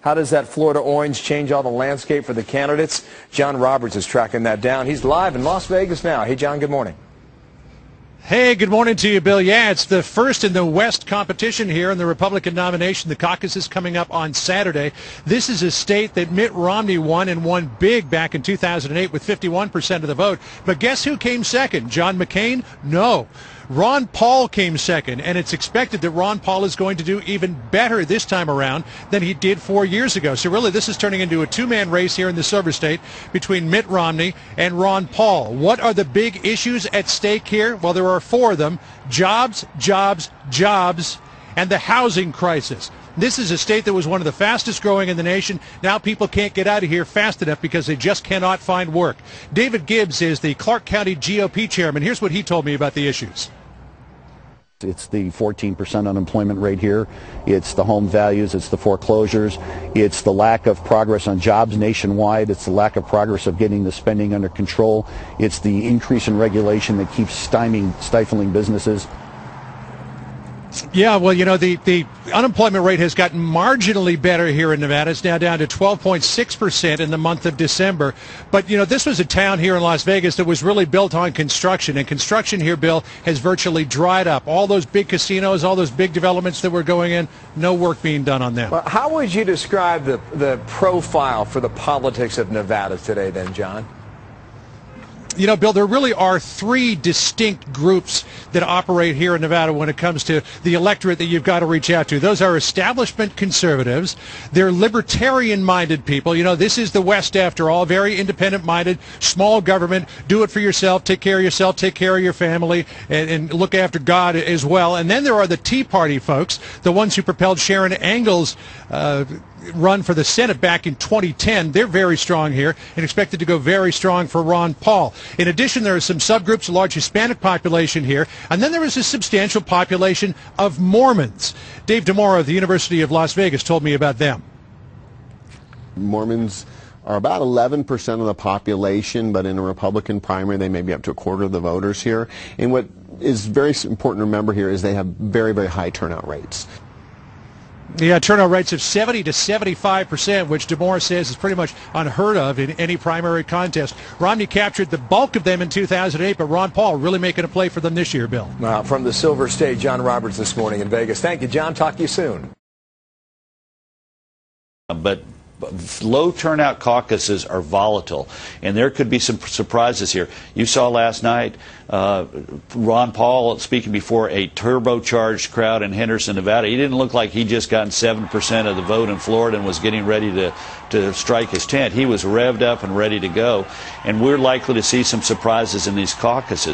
How does that Florida orange change all the landscape for the candidates? John Roberts is tracking that down. He's live in Las Vegas now. Hey, John, good morning. Hey, good morning to you, Bill. Yeah, it's the first in the West competition here in the Republican nomination. The caucus is coming up on Saturday. This is a state that Mitt Romney won, and won big back in 2008 with 51% of the vote. But guess who came second? John McCain? No. Ron Paul came second, and it's expected that Ron Paul is going to do even better this time around than he did 4 years ago. So really, this is turning into a two-man race here in the Silver State between Mitt Romney and Ron Paul. What are the big issues at stake here? Well, there are four of them: jobs, jobs, jobs, and the housing crisis. This is a state that was one of the fastest growing in the nation. Now people can't get out of here fast enough because they just cannot find work. David Gibbs is the Clark County GOP chairman. Here's what he told me about the issues. It's the 14% unemployment rate here. It's the home values. It's the foreclosures. It's the lack of progress on jobs nationwide. It's the lack of progress of getting the spending under control. It's the increase in regulation that keeps stifling businesses. Yeah, well, you know, the unemployment rate has gotten marginally better here in Nevada. It's now down to 12.6% in the month of December. But, you know, this was a town here in Las Vegas that was really built on construction. And construction here, Bill, has virtually dried up. All those big casinos, all those big developments that were going in, no work being done on them. Well, how would you describe the profile for the politics of Nevada today then, John? You know, Bill, there really are three distinct groups that operate here in Nevada when it comes to the electorate that you've got to reach out to. Those are establishment conservatives. They're libertarian-minded people. You know, this is the West, after all, very independent-minded, small government, do it for yourself, take care of your family, and look after God as well. And then there are the Tea Party folks, the ones who propelled Sharon Engel's run for the Senate back in 2010. They're very strong here and expected to go very strong for Ron Paul. In addition, there are some subgroups, a large Hispanic population here, and then there is a substantial population of Mormons. Dave DeMora of the University of Las Vegas told me about them. Mormons are about 11% of the population, but in a Republican primary, they may be up to a quarter of the voters here. And what is very important to remember here is they have very, very high turnout rates. Yeah, turnout rates of 70 to 75%, which DeMora says is pretty much unheard of in any primary contest. Romney captured the bulk of them in 2008, but Ron Paul really making a play for them this year, Bill. From the Silver State, John Roberts this morning in Vegas. Thank you, John. Talk to you soon. But low turnout caucuses are volatile, and there could be some surprises here. You saw last night Ron Paul speaking before a turbocharged crowd in Henderson, Nevada. He didn't look like he'd just gotten 7% of the vote in Florida and was getting ready to strike his tent. He was revved up and ready to go, and we're likely to see some surprises in these caucuses.